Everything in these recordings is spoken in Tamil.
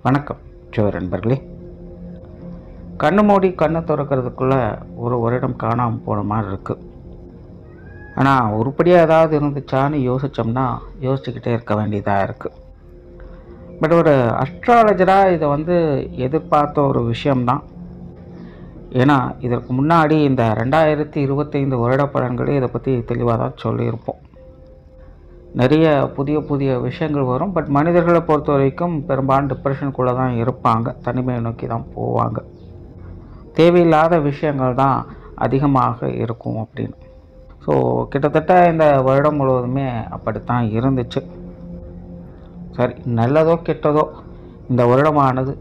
வணக்கம் ஜோர் நண்பர்களே. கண்ணு மூடி கண்ணை திறக்கிறதுக்குள்ளே ஒரு வருடம் காணாமல் போன மாதிரி இருக்குது. ஆனால் உருப்படியாக ஏதாவது இருந்துச்சான்னு யோசித்தோம்னா யோசிச்சுக்கிட்டே இருக்க வேண்டியதாக இருக்குது. பட் ஒரு அஸ்ட்ராலஜராக இதை எதிர்பார்த்த ஒரு விஷயம்தான். ஏன்னா இதற்கு முன்னாடி இந்த 2025 வருட பலன்களே இதை பற்றி தெளிவாக தான் சொல்லியிருப்போம். நிறைய புதிய புதிய விஷயங்கள் வரும். பட் மனிதர்களை பொறுத்த வரைக்கும் பெரும்பாலும் டிப்ரெஷனுக்குள்ளே தான் இருப்பாங்க, தனிமையை நோக்கி தான் போவாங்க. தேவையில்லாத விஷயங்கள் தான் அதிகமாக இருக்கும் அப்படின்னு. ஸோ கிட்டத்தட்ட இந்த வருடம் முழுவதுமே அப்படித்தான் இருந்துச்சு. சரி, நல்லதோ கெட்டதோ இந்த வருடமானது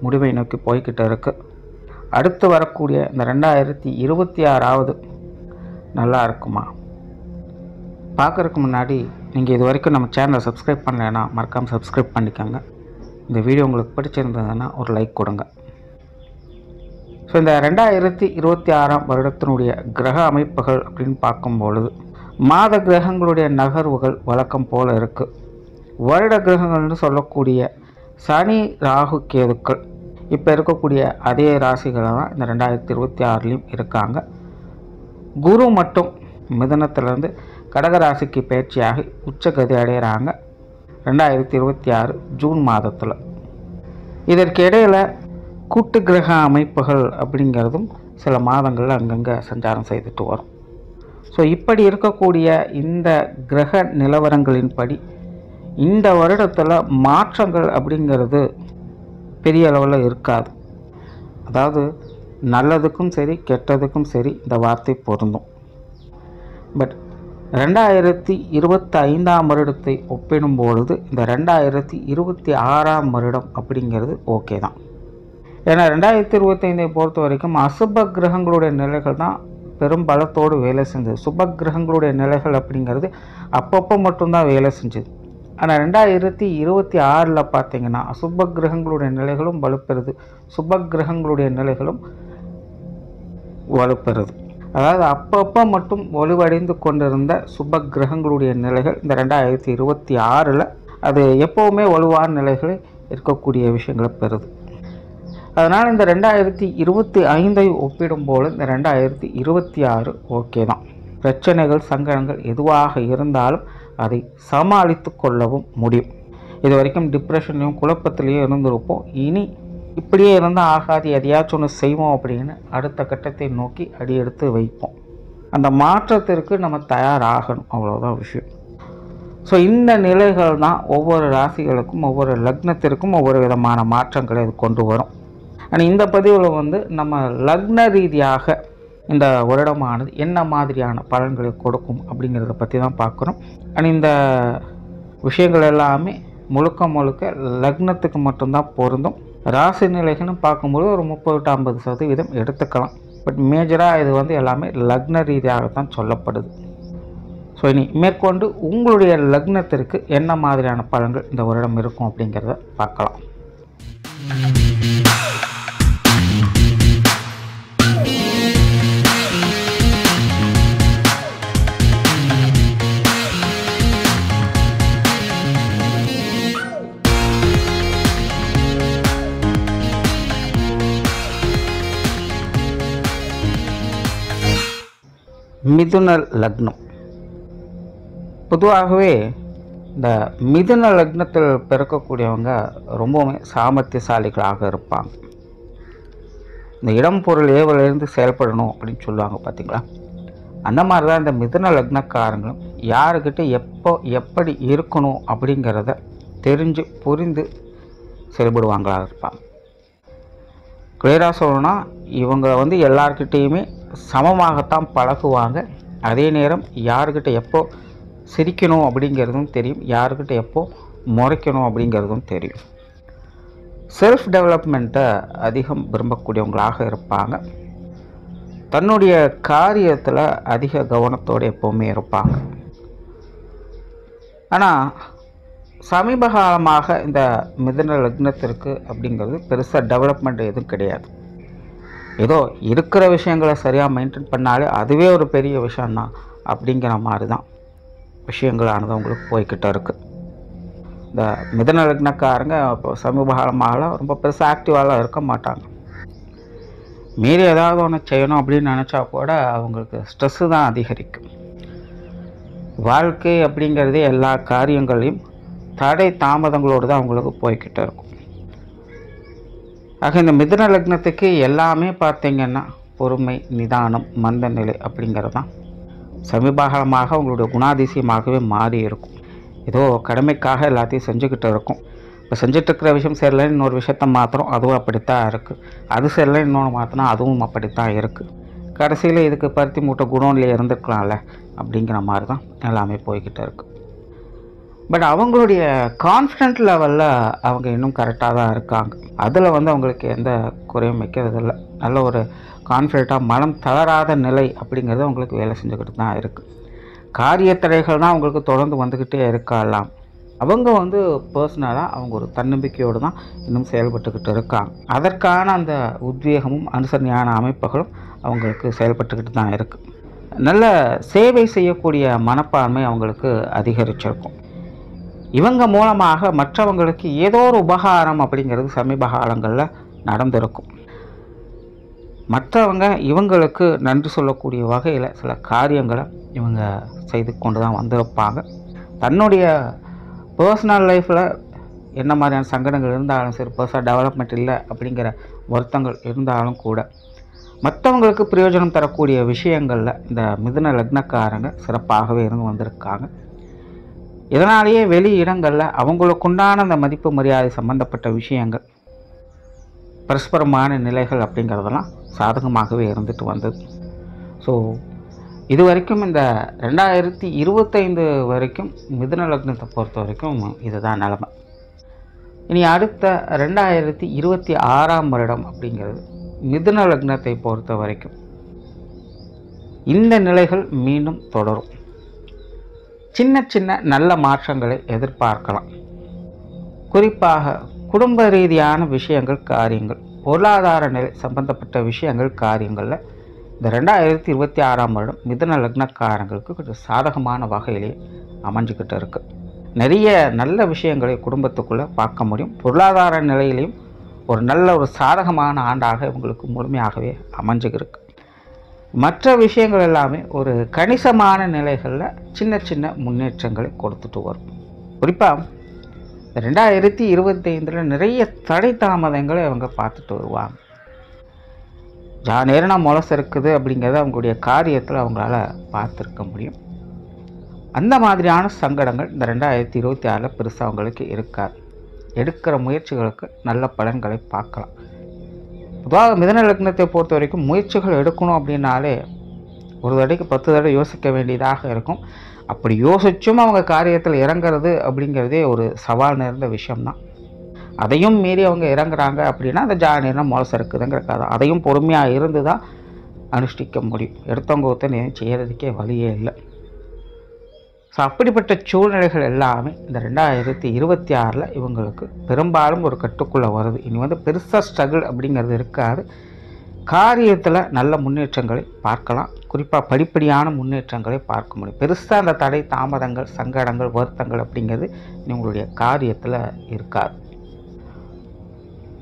முடிவை நோக்கி போய்கிட்டு இருக்குது. அடுத்து வரக்கூடிய இந்த 2026 நல்லா இருக்குமா? பார்க்குறதுக்கு முன்னாடி நீங்கள் இது வரைக்கும் நம்ம சேனலை சப்ஸ்கிரைப் பண்ணலைன்னா மறக்காமல் சப்ஸ்கிரைப் பண்ணிக்கோங்க. இந்த வீடியோ உங்களுக்கு பிடிச்சிருந்ததுன்னா ஒரு லைக் கொடுங்க. ஸோ இந்த 2026 வருடத்தினுடைய கிரக அமைப்புகள் அப்படின்னு பார்க்கும்பொழுது மாத கிரகங்களுடைய நகர்வுகள் வழக்கம் போல் இருக்குது. வருட கிரகங்கள்னு சொல்லக்கூடிய சனி, ராகு, கேதுக்கள் இப்போ இருக்கக்கூடிய அதே ராசிகளை தான் இந்த 2026லையும் இருக்காங்க. குரு மட்டும் மிதுனத்திலேருந்து கடகராசிக்கு பயிற்சியாகி உச்சகதி அடைகிறாங்க 2026 ஜூன் மாதத்தில். இதற்கு இடையில் கூட்டு கிரக அமைப்புகள் அப்படிங்கிறதும் சில மாதங்களில் அங்கங்கே சஞ்சாரம் செய்துட்டு வரும். ஸோ இப்படி இருக்கக்கூடிய இந்த கிரக நிலவரங்களின்படி இந்த வருடத்தில் மாற்றங்கள் அப்படிங்கிறது பெரிய அளவில் இருக்காது. அதாவது நல்லதுக்கும் சரி கெட்டதுக்கும் சரி இந்த வார்த்தை பொருந்தும். பட் 2025 வருடத்தை ஒப்பிடும்பொழுது இந்த 2026 வருடம் அப்படிங்கிறது ஓகே தான். ஏன்னா 2025 பொறுத்த வரைக்கும் அசுப கிரகங்களுடைய நிலைகள் தான் பெரும் பலத்தோடு வேலை செஞ்சது. சுப கிரகங்களுடைய நிலைகள் அப்படிங்கிறது அப்பப்போ மட்டும்தான் வேலை செஞ்சது. ஆனால் 2026 பார்த்தீங்கன்னா அசுப கிரகங்களுடைய நிலைகளும் வலுப்பெறுது, சுப கிரகங்களுடைய நிலைகளும் வலுப்பெறுது. அதாவது அப்பப்போ மட்டும் வலுவடைந்து கொண்டிருந்த சுப கிரகங்களுடைய நிலைகள் இந்த 2026 அது எப்போவுமே வலுவான நிலைகளில் இருக்கக்கூடிய விஷயங்களை பெறுது. அதனால் இந்த 2025 ஒப்பிடும்போது இந்த 2026 ஓகே தான். பிரச்சனைகள், சங்கடங்கள் எதுவாக இருந்தாலும் அதை சமாளித்து கொள்ளவும் முடியும். இது வரைக்கும் டிப்ரெஷன்லையும் குழப்பத்திலையும் இருந்திருப்போம். இனி இப்படியே இருந்தால் ஆகாது, எதையாச்சும் ஒன்று செய்வோம் அப்படின்னு அடுத்த கட்டத்தை நோக்கி அடியெடுத்து வைப்போம். அந்த மாற்றத்திற்கு நம்ம தயாராகணும், அவ்வளோதான் விஷயம். ஸோ இந்த நிலைகள் தான் ஒவ்வொரு ராசிகளுக்கும் ஒவ்வொரு லக்னத்திற்கும் ஒவ்வொரு விதமான மாற்றங்களை அது கொண்டு வரும். ஆனால் இந்த பதிவில் நம்ம லக்ன ரீதியாக இந்த வருடமானது என்ன மாதிரியான பலன்களை கொடுக்கும் அப்படிங்கிறத பற்றி தான் பார்க்குறோம். ஆனால் இந்த விஷயங்கள் எல்லாமே முழுக்க லக்னத்துக்கு மட்டும்தான் பொருந்தும். ராசி நிலைகள்னு பார்க்கும்போது ஒரு 30-50% எடுத்துக்கலாம். பட் மேஜராக இது எல்லாமே லக்ன ரீதியாகத்தான் சொல்லப்படுது. ஸோ இனி மேற்கொண்டு உங்களுடைய லக்னத்திற்கு என்ன மாதிரியான பலன்கள் இந்த வருடம் இருக்கும் அப்படிங்கிறத பார்க்கலாம். மிதுன லக்னம். பொதுவாகவே இந்த மிதுன லக்னத்தில் பிறக்கக்கூடியவங்க ரொம்பவுமே சாமர்த்தியசாலிகளாக இருப்பாங்க. இந்த இடம் பொருள் ஏவலிருந்து செயல்படணும் அப்படின்னு சொல்லுவாங்க பார்த்தீங்களா, அந்த மாதிரி தான் இந்த மிதுன லக்னக்காரங்களும் யாருக்கிட்ட எப்போ எப்படி இருக்கணும் அப்படிங்கிறத தெரிஞ்சு புரிந்து செயல்படுவாங்களாக இருப்பாங்க. கிளியராக சொல்லணும்னா இவங்க எல்லார்கிட்டேயுமே சமமாகத்தான் பழகுவாங்க. அதே நேரம் யாருக்கிட்ட எப்போ சிரிக்கணும் அப்படிங்கிறதும் தெரியும், யாருக்கிட்ட எப்போ முறைக்கணும் அப்படிங்கிறதும் தெரியும். செல்ஃப் டெவலப்மெண்ட்டை அதிகம் விரும்பக்கூடியவங்களாக இருப்பாங்க. தன்னுடைய காரியத்தில் அதிக கவனத்தோடு எப்போவுமே இருப்பாங்க. ஆனால் சமீப காலமாக இந்த மிதுன லக்னத்திற்கு அப்படிங்கிறது பெருசாக டெவலப்மெண்ட் எதுவும் கிடையாது. ஏதோ இருக்கிற விஷயங்களை சரியாக மெயின்டைன் பண்ணாலே அதுவே ஒரு பெரிய விஷயந்தான் அப்படிங்கிற மாதிரி தான் விஷயங்களானது உங்களுக்கு போய்கிட்ட இருக்குது. இந்த மிதுன லக்னக்காரங்க இப்போ சமீப காலமாக ரொம்ப பெருசாக ஆக்டிவாலாம் இருக்க மாட்டாங்க. மீறி ஏதாவது ஒன்று செய்யணும் அப்படின்னு நினச்சா கூட அவங்களுக்கு ஸ்ட்ரெஸ்ஸு தான் அதிகரிக்கும். வாழ்க்கை அப்படிங்கிறதே எல்லா காரியங்களையும் தடை தாமதங்களோடு தான் அவங்களுக்கு போய்கிட்டே இருக்கும். ஆக இந்த மிதுன லக்னத்துக்கு எல்லாமே பார்த்திங்கன்னா பொறுமை, நிதானம், மந்த நிலை அப்படிங்கிறது தான் சமீபகாலமாக அவங்களுடைய குணாதிசயமாகவே மாறி இருக்கும். ஏதோ கடமைக்காக எல்லாத்தையும் செஞ்சுக்கிட்டு இருக்கும். இப்போ செஞ்சிட்ருக்கிற விஷயம் சரியில்லைன்னு இன்னொரு விஷயத்த மாத்திரம் அதுவும் அப்படித்தான் இருக்குது. அது சரியில்லைன்னு இன்னொன்று மாற்றினா அதுவும் அப்படித்தான் இருக்குது. கடைசியில் இதுக்கு பருத்தி மூட்டை குடோன்லேயே இருந்துருக்கலாம்ல அப்படிங்கிற மாதிரி தான் எல்லாமே போய்கிட்டே இருக்குது. பட் அவங்களுடைய கான்ஃபிடென்ட் லெவலில் அவங்க இன்னும் கரெக்டாக தான் இருக்காங்க. அதில் அவங்களுக்கு எந்த குறையும் வைக்கிறது இல்லை. நல்ல ஒரு கான்ஃபிடென்ட்டாக மனம் தளராத நிலை அப்படிங்கிறது அவங்களுக்கு வேலை செஞ்சுக்கிட்டு தான் இருக்குது. காரியத்தடைகள் தான் அவங்களுக்கு தொடர்ந்து வந்துக்கிட்டே இருக்கலாம். அவங்க பர்சனலாக அவங்க ஒரு தன்னம்பிக்கையோடு தான் இன்னும் செயல்பட்டுக்கிட்டு இருக்காங்க. அதற்கான அந்த உத்வேகமும் அனுசரணையான அமைப்புகளும் அவங்களுக்கு செயல்பட்டுக்கிட்டு தான் இருக்குது. நல்ல சேவை செய்யக்கூடிய மனப்பான்மை அவங்களுக்கு அதிகரிச்சிருக்கும். இவங்க மூலமாக மற்றவங்களுக்கு ஏதோ ஒரு உபகாரம் அப்படிங்கிறது சமீப காலங்களில் நடந்திருக்கும். மற்றவங்க இவங்களுக்கு நன்றி சொல்லக்கூடிய வகையில் சில காரியங்களை இவங்க செய்து கொண்டு தான் வந்திருப்பாங்க. தன்னுடைய பர்சனல் லைஃப்பில் என்ன மாதிரியான சங்கடங்கள் இருந்தாலும் சரி, பர்சனல் டெவலப்மெண்ட் இல்லை அப்படிங்கிற வருத்தங்கள் இருந்தாலும் கூட மற்றவங்களுக்கு பிரயோஜனம் தரக்கூடிய விஷயங்களில் இந்த மிதுன லக்னக்காரங்க சிறப்பாகவே இருந்து வந்திருக்காங்க. இதனாலேயே வெளி இடங்களில் அவங்களுக்குண்டான அந்த மதிப்பு மரியாதை சம்பந்தப்பட்ட விஷயங்கள், பரஸ்பரமான நிலைகள் அப்படிங்கிறதெல்லாம் சாதகமாகவே இருந்துட்டு வந்தது. ஸோ இது வரைக்கும் இந்த 2025 வரைக்கும் மிதுன லக்னத்தை பொறுத்த வரைக்கும் இதுதான் நிலைமை. இனி அடுத்த 2026 வருடம் அப்படிங்கிறது மிதுன லக்னத்தை பொறுத்த வரைக்கும் இந்த நிலைகள் மீண்டும் தொடரும். சின்ன சின்ன நல்ல மாற்றங்களை எதிர்பார்க்கலாம். குறிப்பாக குடும்ப ரீதியான விஷயங்கள், காரியங்கள், பொருளாதார நிலை சம்பந்தப்பட்ட விஷயங்கள், காரியங்களில் இந்த 2026 வருடம் மிதுன லக்னக்காரங்களுக்கு கொஞ்சம் சாதகமான வகையிலே அமைஞ்சிக்கிட்டு இருக்குது. நிறைய நல்ல விஷயங்களை குடும்பத்துக்குள்ளே பார்க்க முடியும். பொருளாதார நிலையிலையும் ஒரு நல்ல ஒரு சாதகமான ஆண்டாக இவங்களுக்கு முழுமையாகவே அமைஞ்சிருக்கு. மற்ற விஷயங்கள் எல்லாமே ஒரு கணிசமான நிலைகளில் சின்ன சின்ன முன்னேற்றங்களை கொடுத்துட்டு வரும். குறிப்பாக 2025 நிறைய தடை தாமதங்களை அவங்க பார்த்துட்டு வருவாங்க. நேரனா முளசு இருக்குது அப்படிங்கிறத அவங்களுடைய காரியத்தில் அவங்களால பார்த்துருக்க முடியும். அந்த மாதிரியான சங்கடங்கள் இந்த 2026 பெருசாக அவங்களுக்கு இருக்காது. எடுக்கிற முயற்சிகளுக்கு நல்ல பலன்களை பார்க்கலாம். பொதுவாக மிதுன லக்னத்தை பொறுத்த வரைக்கும் முயற்சிகள் எடுக்கணும் அப்படின்னாலே ஒரு தடவைக்கு 10 தடவை யோசிக்க வேண்டியதாக இருக்கும். அப்படி யோசிச்சும் அவங்க காரியத்தில் இறங்குறது அப்படிங்கிறதே ஒரு சவால் நிறைந்த விஷயம்தான். அதையும் மீறி அவங்க இறங்குறாங்க அப்படின்னா அந்த நேரம் முளசு இருக்குதுங்கிற கதை. அதையும் பொறுமையாக இருந்து தான் அனுஷ்டிக்க முடியும். எடுத்தவங்க ஒருத்தன் செய்கிறதுக்கே வழியே இல்லை. ஸோ அப்படிப்பட்ட சூழ்நிலைகள் எல்லாமே இந்த 2026 இவங்களுக்கு பெரும்பாலும் ஒரு கட்டுக்குள்ளே வருது. இனி பெருசாக ஸ்ட்ரகிள் அப்படிங்கிறது இருக்காது. காரியத்தில் நல்ல முன்னேற்றங்களை பார்க்கலாம். குறிப்பாக படிப்படியான முன்னேற்றங்களை பார்க்க முடியும். பெருசாக அந்த தடை தாமதங்கள், சங்கடங்கள், வருத்தங்கள் அப்படிங்கிறது உங்களுடைய காரியத்தில் இருக்காது.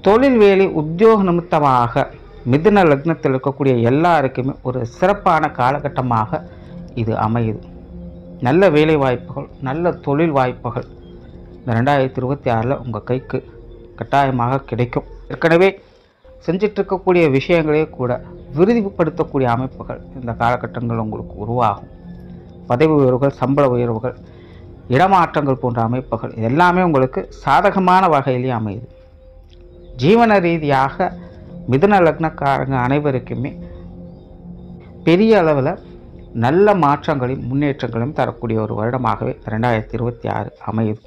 தொழில் வேலை, உத்தியோக நிமித்தமாக மிதுன லக்னத்தில் இருக்கக்கூடிய எல்லாருக்குமே ஒரு சிறப்பான காலகட்டமாக இது அமையுது. நல்ல வேலை வாய்ப்புகள், நல்ல தொழில் வாய்ப்புகள் இந்த 2026 உங்கள் கைக்கு கட்டாயமாக கிடைக்கும். ஏற்கனவே செஞ்சிட்ருக்கக்கூடிய விஷயங்களே கூட விரிவுபடுத்தக்கூடிய அமைப்புகள் இந்த காலகட்டங்கள் உங்களுக்கு உருவாகும். பதவி உயர்வுகள், சம்பள உயர்வுகள், இடமாற்றங்கள் போன்ற அமைப்புகள் எல்லாமே உங்களுக்கு சாதகமான வகையிலேயே அமையுது. ஜீவன ரீதியாக மிதுன லக்னக்காரங்க அனைவருக்குமே பெரிய அளவில் நல்ல மாற்றங்களையும் முன்னேற்றங்களையும் தரக்கூடிய ஒரு வருடமாகவே 2026 அமையுது.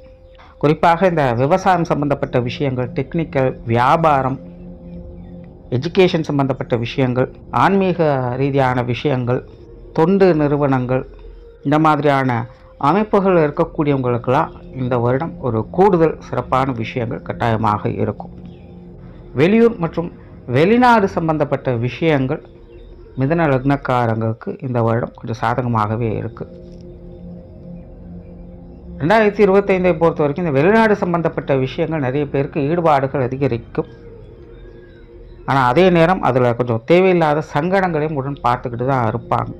குறிப்பாக இந்த விவசாயம் சம்பந்தப்பட்ட விஷயங்கள், டெக்னிக்கல், வியாபாரம், எஜுகேஷன் சம்பந்தப்பட்ட விஷயங்கள், ஆன்மீக ரீதியான விஷயங்கள், தொண்டு நிறுவனங்கள், இந்த மாதிரியான அமைப்புகள் இருக்கக்கூடியவங்களுக்கெல்லாம் இந்த வருடம் ஒரு கூடுதல் சிறப்பான விஷயங்கள் கட்டாயமாக இருக்கும். வெளியூர் மற்றும் வெளிநாடு சம்பந்தப்பட்ட விஷயங்கள் மிதுன லக்னக்காரங்களுக்கு இந்த வருடம் கொஞ்சம் சாதகமாகவே இருக்குது. 2025 பொறுத்த வரைக்கும் இந்த வெளிநாடு சம்பந்தப்பட்ட விஷயங்கள் நிறைய பேருக்கு ஈடுபாடுகள் அதிகரிக்கும். ஆனால் அதே நேரம் அதில் கொஞ்சம் தேவையில்லாத சங்கடங்களையும் உடன் பார்த்துக்கிட்டு தான் இருப்பாங்க.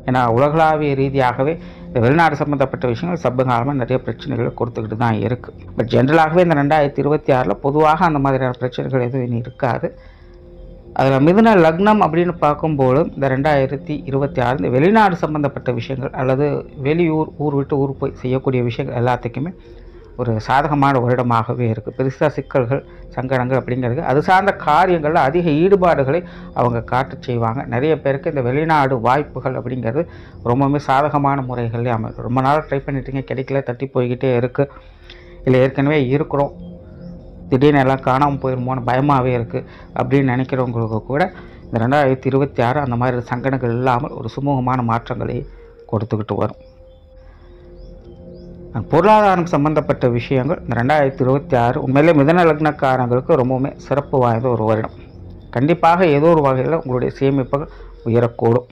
ஏன்னா உலகளாவிய ரீதியாகவே இந்த வெளிநாடு சம்மந்தப்பட்ட விஷயங்கள் சமகாலமாக நிறைய பிரச்சனைகளை கொடுத்துக்கிட்டு தான் இருக்குது. பட் ஜென்ரலாகவே இந்த 2026 பொதுவாக அந்த மாதிரியான பிரச்சனைகள் எதுவும் இனி இருக்காது. அதில் மிதுன லக்னம் அப்படின்னு பார்க்கும்போது இந்த 2026 இந்த வெளிநாடு சம்மந்தப்பட்ட விஷயங்கள் அல்லது வெளியூர் ஊர் விட்டு ஊர் போய் செய்யக்கூடிய விஷயங்கள் எல்லாத்துக்குமே ஒரு சாதகமான வருடமாகவே இருக்குது. பெருசாக சிக்கல்கள் சங்கடங்கள் அப்படிங்கிறது அது சார்ந்த காரியங்களில் அதிக ஈடுபாடுகளை அவங்க காட்டு செய்வாங்க. நிறைய பேருக்கு இந்த வெளிநாடு வாய்ப்புகள் அப்படிங்கிறது ரொம்பவுமே சாதகமான முறைகள்லேயே அமையும். ரொம்ப நாள் ட்ரை பண்ணிட்டீங்க, கிடைக்கல, தட்டி போய்கிட்டே இருக்குது, இல்லை ஏற்கனவே இருக்கிறோம், திடீர்னு எல்லாம் காணாமல் போயிடுமோன்னு பயமாகவே இருக்குது அப்படின்னு நினைக்கிறவங்களுக்கு கூட இந்த 2026 அந்த மாதிரி சங்கடங்கள் இல்லாமல் ஒரு சுமூகமான மாற்றங்களை கொடுத்துக்கிட்டு வரும். பொருளாதாரம் சம்பந்தப்பட்ட விஷயங்கள் இந்த 2026 உண்மையிலே மிதுன லக்னக்காரங்களுக்கு ரொம்பவுமே சிறப்பு வாய்ந்த ஒரு வருடம். கண்டிப்பாக ஏதோ ஒரு வகையில் உங்களுடைய சேமிப்புகள் உயரக்கூடும்.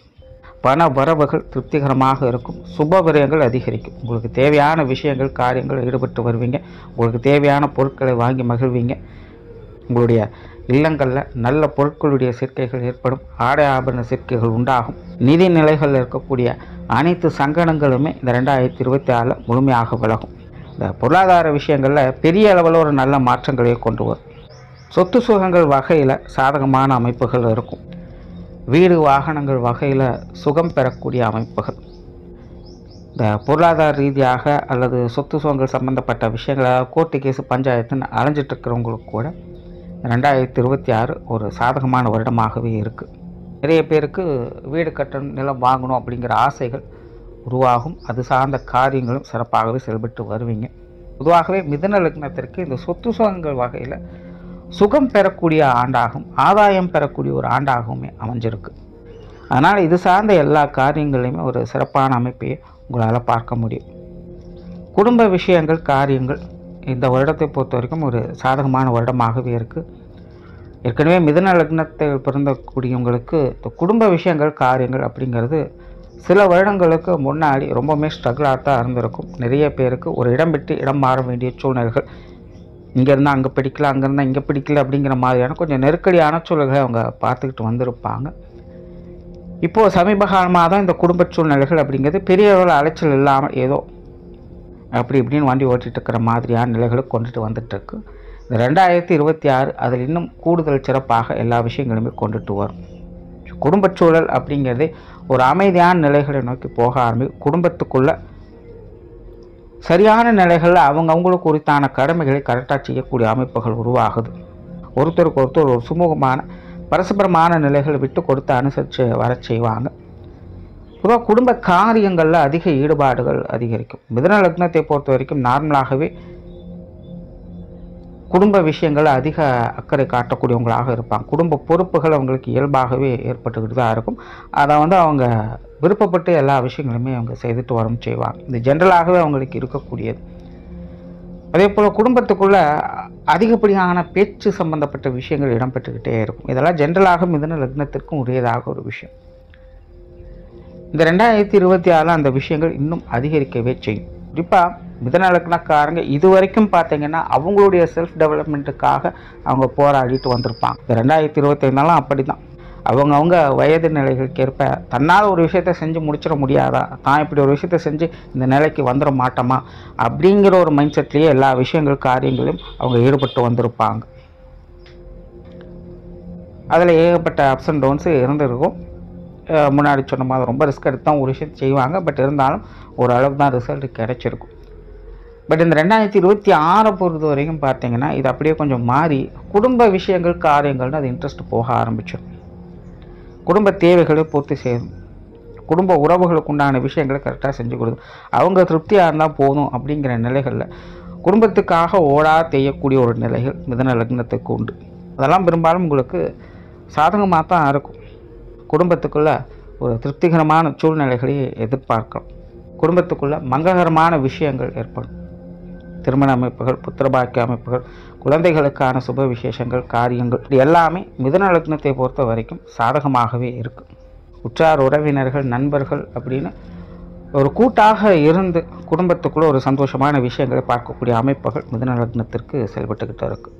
பண வரவுகள் திருப்திகரமாக இருக்கும். சுப விரயங்கள் அதிகரிக்கும். உங்களுக்கு தேவையான விஷயங்கள் காரியங்கள் ஈடுபட்டு வருவீங்க. உங்களுக்கு தேவையான பொருட்களை வாங்கி மகிழ்வீங்க. உங்களுடைய இல்லங்களில் நல்ல பொருட்களுடைய சேர்க்கைகள் ஏற்படும். ஆடை ஆபரண சேர்க்கைகள் உண்டாகும். நிதி நிலைகளில் இருக்கக்கூடிய அனைத்து சங்கடங்களுமே இந்த 2026 முழுமையாக விலகும். இந்த பொருளாதார விஷயங்களில் பெரிய அளவில் ஒரு நல்ல மாற்றங்களை கொண்டு வரும். சொத்து சுகங்கள் வகையில் சாதகமான அமைப்புகள் இருக்கும். வீடு வாகனங்கள் வகையில் சுகம் பெறக்கூடிய அமைப்புகள். இந்த பொருளாதார ரீதியாக அல்லது சொத்து சுகங்கள் சம்பந்தப்பட்ட விஷயங்களை கோர்ட்டு கேஸு பஞ்சாயத்துன்னு அலைஞ்சிட்டு இருக்கிறவங்களுக்கு கூட 2026 ஒரு சாதகமான வருடமாகவே இருக்குது. நிறைய பேருக்கு வீடு கட்டணும், நிலம் வாங்கணும் அப்படிங்கிற ஆசைகள் உருவாகும். அது சார்ந்த காரியங்களும் சிறப்பாகவே செயல்பட்டு வருவீங்க. பொதுவாகவே மிதுன லக்னத்திற்கு இந்த சொத்து சுகங்கள் வகையில் சுகம் பெறக்கூடிய ஆண்டாகும், ஆதாயம் பெறக்கூடிய ஒரு ஆண்டாகவுமே அமைஞ்சிருக்கு. அதனால் இது சார்ந்த எல்லா காரியங்களையுமே ஒரு சிறப்பான அமைப்பையே உங்களால் பார்க்க முடியும். குடும்ப விஷயங்கள் காரியங்கள் இந்த வருடத்தை பொறுத்த வரைக்கும் ஒரு சாதகமான வருடமாகவே இருக்குது. ஏற்கனவே மிதுன லக்னத்தில் பிறந்தக்கூடியவங்களுக்கு இந்த குடும்ப விஷயங்கள் காரியங்கள் அப்படிங்கிறது சில வருடங்களுக்கு முன்னாடி ரொம்பவுமே ஸ்ட்ரகிளாக தான் இருந்திருக்கும். நிறைய பேருக்கு ஒரு இடம் விட்டு இடம் மாற வேண்டிய சூழ்நிலைகள், இங்கேருந்தால் அங்கே பிடிக்கல, அங்கேருந்தால் இங்கே பிடிக்கல அப்படிங்கிற மாதிரியான கொஞ்சம் நெருக்கடியான சூழல்களை அவங்க பார்த்துக்கிட்டு வந்திருப்பாங்க. இப்போது சமீப காலமாக தான் இந்த குடும்ப சூழ்நிலைகள் அப்படிங்கிறது பெரிய அளவில் அலைச்சல் இல்லாமல் ஏதோ அப்படி இப்படின்னு வண்டி ஓட்டிகிட்டு இருக்கிற மாதிரியான நிலைகளை கொண்டுட்டு வந்துட்டுருக்கு. இந்த 2026 அதில் இன்னும் கூடுதல் சிறப்பாக எல்லா விஷயங்களுமே கொண்டுட்டு வரும். குடும்பச் சூழல் அப்படிங்கிறதே ஒரு அமைதியான நிலைகளை நோக்கி போக ஆரம்பிக்கும். குடும்பத்துக்குள்ள சரியான நிலைகளில் அவங்களுக்கு குறித்தான கடமைகளை கரெக்டாக செய்யக்கூடிய அமைப்புகள் உருவாகுது. ஒருத்தருக்கு ஒருத்தர் ஒரு சுமூகமான பரஸ்பரமான நிலைகளை விட்டு கொடுத்து அனுசரித்து வர செய்வாங்க. பொதுவாக குடும்ப காரியங்களில் அதிக ஈடுபாடுகள் அதிகரிக்கும். மிதுன லக்னத்தை பொறுத்த வரைக்கும் நார்மலாகவே குடும்ப விஷயங்கள் அதிக அக்கறை காட்டக்கூடியவங்களாக இருப்பாங்க. குடும்ப பொறுப்புகள் அவங்களுக்கு இயல்பாகவே ஏற்பட்டுக்கிட்டு தான் இருக்கும். அதை அவங்க விருப்பப்பட்டு எல்லா விஷயங்களுமே அவங்க செய்துட்டு வரும் செய்வாங்க. இது ஜென்ரலாகவே அவங்களுக்கு இருக்கக்கூடியது. அதே போல் குடும்பத்துக்குள்ளே அதிகப்படியான பேச்சு சம்பந்தப்பட்ட விஷயங்கள் இடம்பெற்றுக்கிட்டே இருக்கும். இதெல்லாம் ஜென்ரலாக மிதுன லக்னத்திற்கும் உரியதாக ஒரு விஷயம். இந்த 2026 அந்த விஷயங்கள் இன்னும் அதிகரிக்கவே செய்யும். குறிப்பாக மிதுன லக்னக்காரங்க இது வரைக்கும் பார்த்தீங்கன்னா அவங்களுடைய செல்ஃப் டெவலப்மெண்ட்டுக்காக அவங்க போராடிட்டு வந்திருப்பாங்க. இந்த 2025 அப்படி தான். அவங்கவுங்க வயது நிலைகளுக்கேற்ப தன்னால் ஒரு விஷயத்தை செஞ்சு முடிச்சிட முடியாதா, தான் இப்படி ஒரு விஷயத்தை செஞ்சு இந்த நிலைக்கு வந்துட மாட்டோமா அப்படிங்கிற ஒரு மைண்ட் செட்லேயே எல்லா விஷயங்கள் காரியங்களையும் அவங்க ஈடுபட்டு வந்திருப்பாங்க. அதில் ஏகப்பட்ட அப்ஸ் அண்ட் டவுன்ஸு இருந்திருக்கும். முன்னாடி சொன்ன மாதிரி ரொம்ப ரிஸ்க் எடுத்து தான் ஒரு விஷயத்தை செய்வாங்க. பட் இருந்தாலும் ஓரளவுக்கு தான் ரிசல்ட் கிடைச்சிருக்கும். பட் இந்த 2026 பொறுத்த வரைக்கும் பார்த்தீங்கன்னா இது அப்படியே கொஞ்சம் மாறி குடும்ப விஷயங்கள் காரியங்கள்னு அது இன்ட்ரெஸ்ட் போக ஆரம்பிச்சிடும். குடும்ப தேவைகளை பூர்த்தி செய்யும். குடும்ப உறவுகளுக்கு உண்டான விஷயங்களை கரெக்டாக செஞ்சு கொடுக்கும். அவங்க திருப்தியாக இருந்தால் போதும் அப்படிங்கிற நிலைகளில் குடும்பத்துக்காக ஓடா செய்யக்கூடிய ஒரு நிலைகள் மிதுன லக்னத்துக்கு உண்டு. அதெல்லாம் பெரும்பாலும் உங்களுக்கு சாதகமாக தான் இருக்கும். குடும்பத்துக்குள்ளே ஒரு திருப்திகரமான சூழ்நிலைகளை எதிர்பார்க்கலாம். குடும்பத்துக்குள்ளே மங்களகரமான விஷயங்கள் ஏற்படும். திருமண அமைப்புகள், புத்திரபாக்கிய அமைப்புகள், குழந்தைகளுக்கான சுப விசேஷங்கள் காரியங்கள் இது எல்லாமே மிதுன லக்னத்தை பொறுத்த வரைக்கும் சாதகமாகவே இருக்கும். உற்றார் உறவினர்கள் நண்பர்கள் அப்படின்னு ஒரு கூட்டாக இருந்து குடும்பத்துக்குள்ளே ஒரு சந்தோஷமான விஷயங்களை பார்க்கக்கூடிய அமைப்புகள் மிதுன லக்னத்திற்கு செயல்பட்டுக்கிட்டு இருக்குது.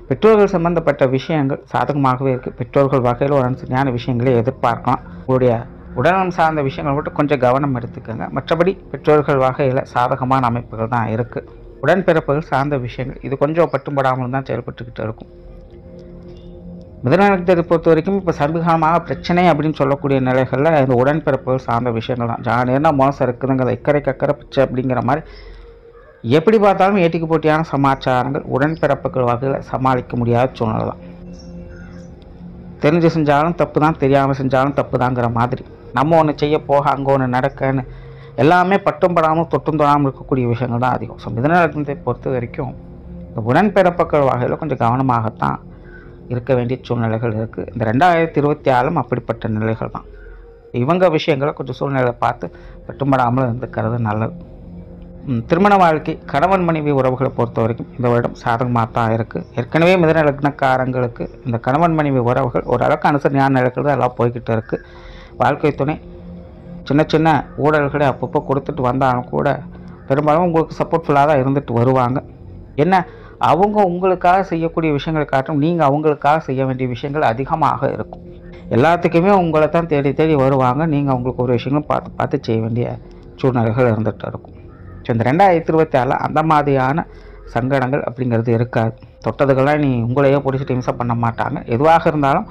பெற்றோர்கள் சம்பந்தப்பட்ட விஷயங்கள் சாதகமாகவே இருக்குது. பெற்றோர்கள் வகையில் ஒரு அனுசரியான விஷயங்களை எதிர்பார்க்கலாம். உங்களுடைய உடல்நலம் சார்ந்த விஷயங்கள் மட்டும் கொஞ்சம் கவனம் எடுத்துக்கோங்க. மற்றபடி பெற்றோர்கள் வகையில் சாதகமான அமைப்புகள் தான் இருக்குது. உடன்பிறப்புகள் சார்ந்த விஷயங்கள் இது கொஞ்சம் பட்டுப்படாமல் தான் செயல்பட்டுக்கிட்டு இருக்கும். மிதுன லக்னத்தை பொறுத்த வரைக்கும் இப்போ சமீபகாலமாக பிரச்சனை அப்படின்னு சொல்லக்கூடிய நிலைகளில் இந்த உடன்பிறப்புகள் சார்ந்த விஷயங்கள் தான். ஜானியர்னா மோசம் இருக்குதுங்கிற இக்கரை கக்கரை பிச்சை அப்படிங்கிற மாதிரி எப்படி பார்த்தாலும் ஏட்டிக்கு போட்டியான சமாச்சாரங்கள் உடன்பிறப்புகள் வகையில் சமாளிக்க முடியாத சூழ்நிலை தான். தெரிஞ்சு செஞ்சாலும் தப்பு தான், தெரியாமல் செஞ்சாலும் தப்பு தாங்கிற மாதிரி நம்ம ஒன்று செய்ய போக அங்கே ஒன்று நடக்கன்னு எல்லாமே பட்டும் படாமல் தொட்டும் தொடாமல் இருக்கக்கூடிய விஷயங்கள் தான் அதிகம். ஸோ மிதுன லக்னத்தை பொறுத்த வரைக்கும் இந்த உடன்பிறப்புகள் வகையில் கொஞ்சம் கவனமாகத்தான் இருக்க வேண்டிய சூழ்நிலைகள் இருக்குது. இந்த 2024 அப்படிப்பட்ட நிலைகள் தான். இவங்க விஷயங்களை கொஞ்சம் சூழ்நிலை பார்த்து பட்டும்படாமல் இருந்துக்கிறது நல்லது. திருமண வாழ்க்கை கணவன் மனைவி உறவுகளை பொறுத்த வரைக்கும் இந்த வருடம் சாதகமாக தான் இருக்குது. ஏற்கனவே மிதுன லக்னக்காரங்களுக்கு இந்த கணவன் மனைவி உறவுகள் ஓரளவுக்கு அனுசரியான நிலைகள் தான் எல்லாம் போய்கிட்டு இருக்குது. வாழ்க்கை துணை சின்ன சின்ன ஊழல்களை அப்பப்போ கொடுத்துட்டு வந்தாலும் கூட பெரும்பாலும் உங்களுக்கு சப்போர்ட்ஃபுல்லாக தான் இருந்துட்டு வருவாங்க. என்ன அவங்க உங்களுக்காக செய்யக்கூடிய விஷயங்களை காட்டும் நீங்கள் அவங்களுக்காக செய்ய வேண்டிய விஷயங்கள் அதிகமாக இருக்கும். எல்லாத்துக்குமே உங்களை தான் தேடி தேடி வருவாங்க. நீங்கள் அவங்களுக்கு ஒரு விஷயங்களும் பார்த்து பார்த்து செய்ய வேண்டிய சூழ்நிலைகள் இருந்துகிட்டு இருக்கும். ஸோ இந்த 2024 அந்த மாதிரியான சங்கடங்கள் அப்படிங்கிறது இருக்காது. தொட்டதுக்கெல்லாம் நீ உங்களையே பிடிச்சிட்டு இம்சை பண்ண மாட்டாங்க. எதுவாக இருந்தாலும்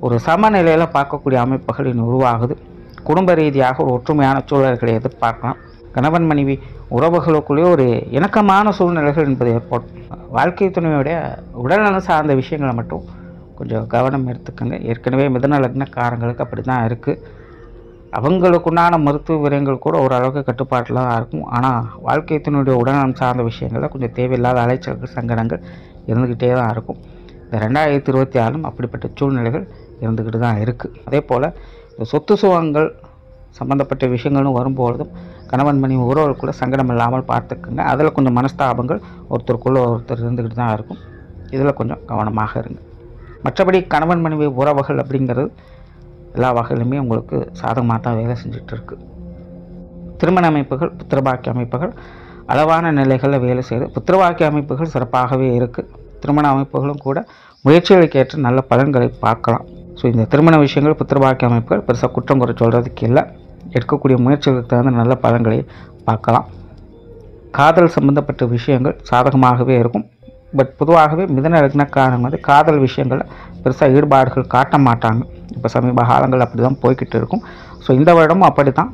ஒரு சமநிலையில் பார்க்கக்கூடிய அமைப்புகள் இனி உருவாகுது. குடும்ப ரீதியாக ஒரு ஒற்றுமையான சூழல்களை எதிர்பார்க்கலாம். கணவன் மனைவி உறவுகளுக்குள்ளேயே ஒரு இணக்கமான சூழ்நிலைகள் என்பது ஏற்படும். வாழ்க்கை துணையுடைய உடல்நலம் சார்ந்த விஷயங்களை மட்டும் கொஞ்சம் கவனம் எடுத்துக்கோங்க. ஏற்கனவே மிதுன லக்னக்காரங்களுக்கு அப்படி தான் இருக்குது. அவங்களுக்குண்டான மருத்துவ விரயங்கள் கூட ஓரளவுக்கு கட்டுப்பாட்டில் தான் இருக்கும். ஆனால் வாழ்க்கை துணையுடைய உடல்நலம் சார்ந்த விஷயங்களில் கொஞ்சம் தேவையில்லாத அலைச்சல்கள் சங்கடங்கள் இருந்துக்கிட்டே தான் இருக்கும். இந்த 2024 அப்படிப்பட்ட சூழ்நிலைகள் இருந்துக்கிட்டு தான் இருக்குது. அதே போல் இந்த சொத்து சுகங்கள் சம்மந்தப்பட்ட விஷயங்களும் வரும்பொழுதும் கணவன் மனைவி உறவுக்குள்ளே சங்கடம் இல்லாமல் பார்த்துக்குங்க. அதில் கொஞ்சம் மனஸ்தாபங்கள் ஒருத்தருக்குள்ளே ஒருத்தர் இருந்துக்கிட்டு தான் இருக்கும். இதில் கொஞ்சம் கவனமாக இருங்க. மற்றபடி கணவன் மனைவி உறவுகள் அப்படிங்கிறது எல்லா வகையிலுமே உங்களுக்கு சாதகமாக தான் வேலை செஞ்சுட்டு இருக்குது. திருமண அமைப்புகள் புத்திரபாக்கிய அமைப்புகள் அளவான நிலைகளில் வேலை செய்யுது. புத்திரபாக்கிய அமைப்புகள் சிறப்பாகவே இருக்குது. திருமண அமைப்புகளும் கூட முயற்சிகளுக்கு ஏற்ற நல்ல பலன்களை பார்க்கலாம். ஸோ இந்த திருமண விஷயங்கள் புத்திரபாக்கிய அமைப்புகள் பெருசாக குற்றம் குறை சொல்கிறதுக்கு இல்லை. எடுக்கக்கூடிய முயற்சிகளுக்கு தகுந்த நல்ல பலன்களை பார்க்கலாம். காதல் சம்பந்தப்பட்ட விஷயங்கள் சாதகமாகவே இருக்கும். பட் பொதுவாகவே மிதுன லக்னக்காரங்க வந்து காதல் விஷயங்கள் பெருசாக ஈடுபாடுகள் காட்ட மாட்டாங்க. இப்போ சமீப காலங்கள் அப்படி தான் போய்கிட்டு இருக்கும். ஸோ இந்த வருடமும் அப்படி தான்.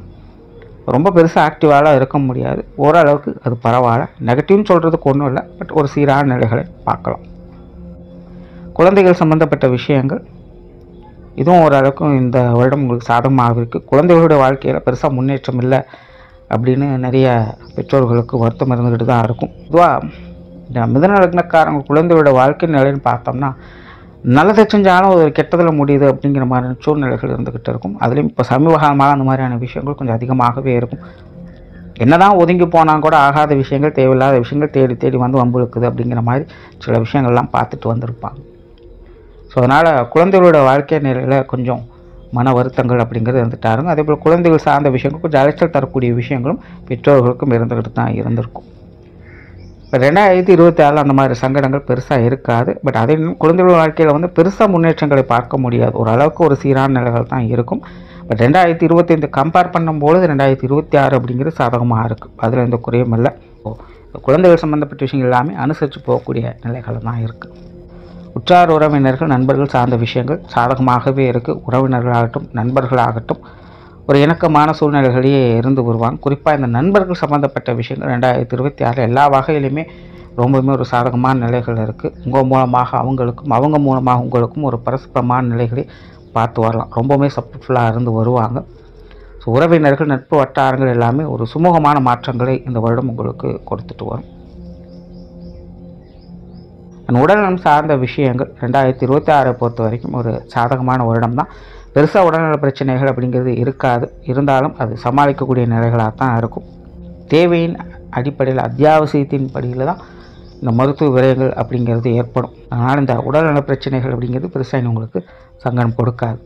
ரொம்ப பெருசாக ஆக்டிவாலாம் இருக்க முடியாது. ஓரளவுக்கு அது பரவாயில்ல. நெகட்டிவ்னு சொல்கிறதுக்கு ஒன்றும் இல்லை. பட் ஒரு சீரான நிலைகளை பார்க்கலாம். குழந்தைகள் சம்பந்தப்பட்ட விஷயங்கள் இதுவும் ஓரளவுக்கு இந்த வருடம் உங்களுக்கு சாதகமாக இருக்குது. குழந்தைகளுடைய வாழ்க்கையில் பெருசாக முன்னேற்றம் இல்லை அப்படின்னு நிறைய பெற்றோர்களுக்கு வருத்தம் இருந்துக்கிட்டு தான் இருக்கும். பொதுவாக இந்த மிதுன லக்னக்காரங்க குழந்தையோட வாழ்க்கை நிலைன்னு பார்த்தோம்னா நல்லதை செஞ்சாலும் ஒரு கெட்டதில் முடியுது அப்படிங்கிற மாதிரியான சூழ்நிலைகள் இருந்துக்கிட்டு இருக்கும். அதுலேயும் இப்போ சமீபகாலமாக அந்த மாதிரியான விஷயங்கள் கொஞ்சம் அதிகமாகவே இருக்கும். என்னதான் ஒதுங்கி போனால் கூட ஆகாத விஷயங்கள் தேவையில்லாத விஷயங்கள் தேடி தேடி வந்து வம்புழுக்குது அப்படிங்கிற மாதிரி சில விஷயங்கள்லாம் பார்த்துட்டு வந்திருப்பாங்க. ஸோ அதனால் குழந்தைகளோட வாழ்க்கை நிலையில் கொஞ்சம் மன வருத்தங்கள் அப்படிங்கிறது இருந்துட்டாருங்க. அதே போல் குழந்தைகள் சார்ந்த விஷயங்கள் கொஞ்சம் அலைச்சல் தரக்கூடிய விஷயங்களும் பெற்றோர்களுக்கும் இருந்துக்கிட்டு தான் இருந்திருக்கும். இப்போ 2024 அந்த மாதிரி சங்கடங்கள் பெருசாக இருக்காது. பட் அதே குழந்தைகளோட வாழ்க்கையில் வந்து பெருசாக முன்னேற்றங்களை பார்க்க முடியாது. ஓரளவுக்கு ஒரு சீரான நிலைகள் தான் இருக்கும். பட் 2025 கம்பேர் பண்ணும்போது 2026 அப்படிங்கிறது சாதகமாக இருக்குது. அதில் எந்த குறையும் இல்லை. குழந்தைகள் சம்மந்தப்பட்ட விஷயங்கள் எல்லாமே அனுசரித்து போகக்கூடிய நிலைகள் தான் இருக்குது. உற்றார் உறவினர்கள் நண்பர்கள் சார்ந்த விஷயங்கள் சாதகமாகவே இருக்குது. உறவினர்களாகட்டும் நண்பர்களாகட்டும் ஒரு இணக்கமான சூழ்நிலைகளையே இருந்து வருவாங்க. குறிப்பாக இந்த நண்பர்கள் சம்மந்தப்பட்ட விஷயங்கள் 2026 எல்லா வகையிலுமே ரொம்பவுமே ஒரு சாதகமான நிலைகள் இருக்குது. உங்கள் மூலமாக அவங்களுக்கும் அவங்க மூலமாக உங்களுக்கும் ஒரு பரஸ்பரமான நிலைகளை பார்த்து வரலாம். ரொம்பவுமே சப்போர்ட்ஃபுல்லாக இருந்து வருவாங்க. ஸோ உறவினர்கள் நட்பு வட்டாரங்கள் எல்லாமே ஒரு சுமூகமான மாற்றங்களை இந்த வருடம் உங்களுக்கு கொடுத்துட்டு வரும். உடல்நலம் சார்ந்த விஷயங்கள் 2026 பொறுத்த வரைக்கும் ஒரு சாதகமான வருடம் தான். பெருசாக உடல்நல பிரச்சனைகள் அப்படிங்கிறது இருக்காது. இருந்தாலும் அது சமாளிக்கக்கூடிய நிலைகளாக தான் இருக்கும். தேவையின் அடிப்படையில் அத்தியாவசியத்தின் படியில் தான் இந்த மருத்துவ விரயங்கள் அப்படிங்கிறது ஏற்படும். அதனால் இந்த உடல்நல பிரச்சனைகள் அப்படிங்கிறது பெருசாக உங்களுக்கு சங்கடம் கொடுக்காது.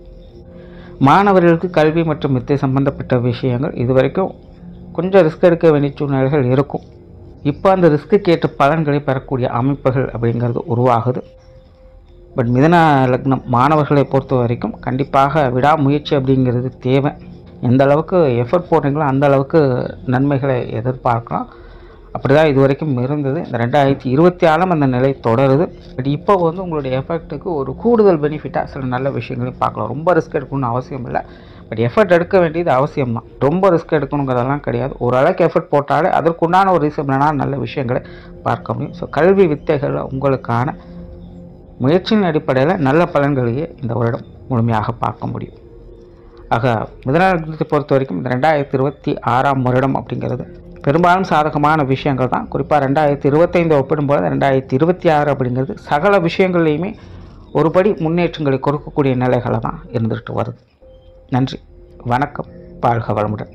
மாணவர்களுக்கு கல்வி மற்றும் வித்தை சம்பந்தப்பட்ட விஷயங்கள் இதுவரைக்கும் கொஞ்சம் ரிஸ்க் எடுக்க வேண்டிய சூழ்நிலைகள் இருக்கும். இப்போ அந்த ரிஸ்க்கு ஏற்ற பலன்களை பெறக்கூடிய அமைப்புகள் அப்படிங்கிறது உருவாகுது. பட் மிதுன லக்னம் மாணவர்களை பொறுத்த வரைக்கும் கண்டிப்பாக விடாமுயற்சி அப்படிங்கிறது தேவை. எந்த அளவுக்கு எஃபர்ட் போடுறீங்களோ அந்த அளவுக்கு நன்மைகளை எதிர்பார்க்கலாம். அப்படி தான் இது வரைக்கும் இருந்தது. இந்த 2026 அந்த நிலை தொடருது. பட் இப்போ உங்களுடைய எஃபர்ட்டுக்கு ஒரு கூடுதல் பெனிஃபிட்டாக சில நல்ல விஷயங்களையும் பார்க்கலாம். ரொம்ப ரிஸ்க் எடுக்கணும்னு அவசியம் இல்லை. பட் எஃபர்ட் எடுக்க வேண்டியது அவசியம் தான். ரொம்ப ரிஸ்க் எடுக்கணுங்கிறதெல்லாம் கிடையாது. ஓரளவுக்கு எஃபர்ட் போட்டாலே அதற்குண்டான ஒரு ரீசனான நல்ல விஷயங்களை பார்க்க முடியும். ஸோ கல்வி வித்தைகளில் உங்களுக்கான முயற்சியின் அடிப்படையில் நல்ல பலன்களையே இந்த வருடம் முழுமையாக பார்க்க முடியும். ஆக மிதுன லக்னத்தை பொறுத்த வரைக்கும் இந்த 2026 வருடம் அப்படிங்கிறது பெரும்பாலும் சாதகமான விஷயங்கள் தான். குறிப்பாக 2025 ஒப்பிடும்போது 2026 அப்படிங்கிறது சகல விஷயங்கள்லையுமே ஒருபடி முன்னேற்றங்களை கொடுக்கக்கூடிய நிலைகளை தான் இருந்துகிட்டு வருது. நன்றி, வணக்கம், வாழ்க வளமுடன்.